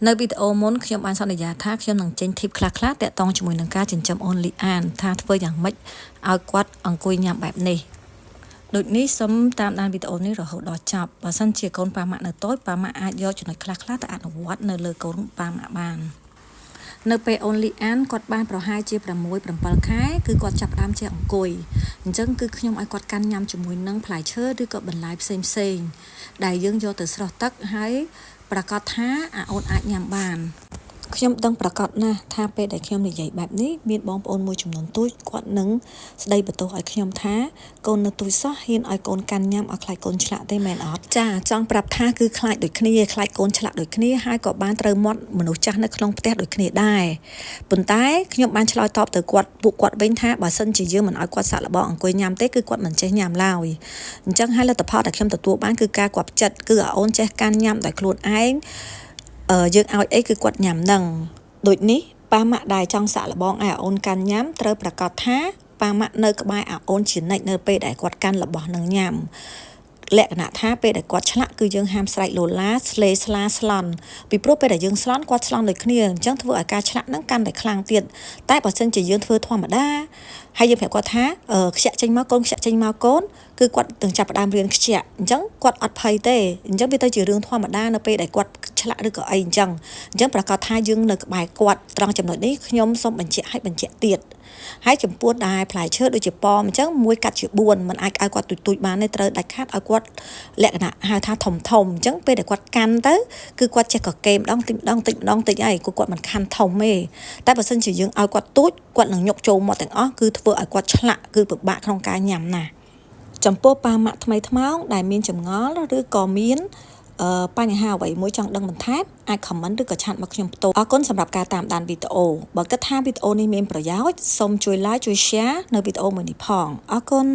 នៅវីដេអូមុនខ្ញុំបានសន្យាថាខ្ញុំនឹងចេញ tip ខ្លះៗតាក់ទងជាមួយនឹងការចិញ្ចឹមអូនលីអានថាធ្វើយ៉ាងម៉េចឲ្យគាត់អង្គុយញ៉ាំបែបនេះដូចនេះសូមតាមដានវីដេអូនេះរហូតដល់ចប់បើសិនជាកូនប៉ាម៉ាក់នៅតូចប៉ាម៉ាក់អាចយកចំណុចខ្លះៗទៅអនុវត្តនៅលើកូនប៉ាម៉ាក់បាននៅពេលអូនលីអានគាត់បានប្រហែលជា6-7 ខែគឺគាត់ចាប់ផ្ដើមចេះអង្គុយអញ្ចឹងគឺខ្ញុំឲ្យគាត់កាន់ញ៉ាំជាមួយនឹងផ្លែឈើឬក៏បន្លែផ្សេងៗដែលយើងយកទៅស្រោះទឹកហើយប្រកាសថាអូនអាចញ៉ាំបានខ្ញុំដឹងប្រកាសណាស់ថាពេលដែលខ្ញុំនិយាយបែបនេះមានបងប្អូនមួយចំនួនទូចគាត់នឹងស្ដីបន្ទោសឲ្យខ្ញុំថាកូននៅទូចសោះហ៊ានឲ្យកូនកាន់ញ៉ាំឲ្យខ្លាចកូនឆ្លាក់ទេមែនអត់ចាចង់ប្រាប់ថាគឺខ្លាចដូចគ្នាខ្លាចកូនឆ្លាក់ដូចគ្នាហើយក៏បានត្រូវមាត់មនុស្សចាស់នៅក្នុងផ្ទះដូចគ្នាដែរប៉ុន្តែខ្ញុំបានឆ្លើយតបទៅពួកគាត់វិញថាបើសិនជាយើងមិនឲ្យគាត់សាក់លបងអង្គុយញ៉ាំទេគឺគាត់មិនចេះញ៉ាំឡើយអញ្ចឹងហើយលទ្ធផលដែលខ្ញុំទទួលបានគឺការគាត់ចិត្តគឺអូនចេះកាន់ញ៉ាំដោយខ្លួនឯងយើងឲ្យអីគឺគាត់ញ៉ាំនឹងដូចនេះប៉ាម៉ាក់ដែលចង់សាក់លបងឲ្យអូនកាន់ញ៉ាំត្រូវប្រកាសថាប៉ាម៉ាក់នៅក្បែរអូនជានិច្ចនៅពេលដែលគាត់កាន់របស់នឹងញ៉ាំលក្ខណៈថាពេលដែលគាត់ឆ្លាក់គឺយើងហាមស្រែកលោឡាស្លេស្លាស្លន់ពីព្រោះពេលដែលយើងស្លន់គាត់ស្លន់ដូចគ្នាអញ្ចឹងធ្វើឲ្យការឆ្លាក់ហ្នឹងកាន់តែខ្លាំងទៀតតែបើសិនជាយើងធ្វើធម្មតាហើយយើងប្រាប់គាត់ថាខ្ជាក់ចេញមកកូនខ្ជាក់ចេញមកកូនគឺគាត់នឹងចាប់ផ្ដើមរៀនខ្ជាក់អញ្ចឹងគាត់អត់ភ័យទេអញ្ចឹងវាទៅជារឿងធម្មតានៅពេលដែលគាត់ឆ្លាក់ឬក៏អីអញ្ចឹងប្រកាសថាយើងនៅក្បែរគាត់ត្រង់ចំណុចនេះខ្ញុំសូមបញ្ជាក់ឲ្យបញ្ជាក់ទៀតហើយចំពោះដែលផ្លែឈើដូចជាប៉មអញ្ចឹងមួយកាត់ជា4មិនអាចឲ្យគាត់ទូចបានទេត្រូវដាច់ខាតឲ្យគាត់លក្ខណៈហៅថាធំអញ្ចឹងពេលដែលគាត់កាន់ទៅគឺគាត់ចេះកកេម្ដងតិចហើយគាត់មិនខាន់ធំទេតែបើសិនជាយើងឲ្យគាត់ទូចគាត់នឹងញុកចូលមាត់ទាំងអស់គឺធ្វើឲ្យគាត់ឆ្លាក់គឺពិបាកក្នុងការញ៉ាំណាស់ចំពោះប៉ាម៉ាក់ថ្មីថ្មោងដែលមានចម្ងល់ឬក៏មានបញ្ហាអ្វីមួយចង់ដឹងបន្ថែមអាច comment ឬក៏ឆាតមកខ្ញុំផ្ទាល់អរគុណសម្រាប់ការតាមដានវីដេអូបើគិតថាវីដេអូនេះមានប្រយោជន៍សូមជួយ like ជួយ share នៅវីដេអូមួយនេះផងអរគុណ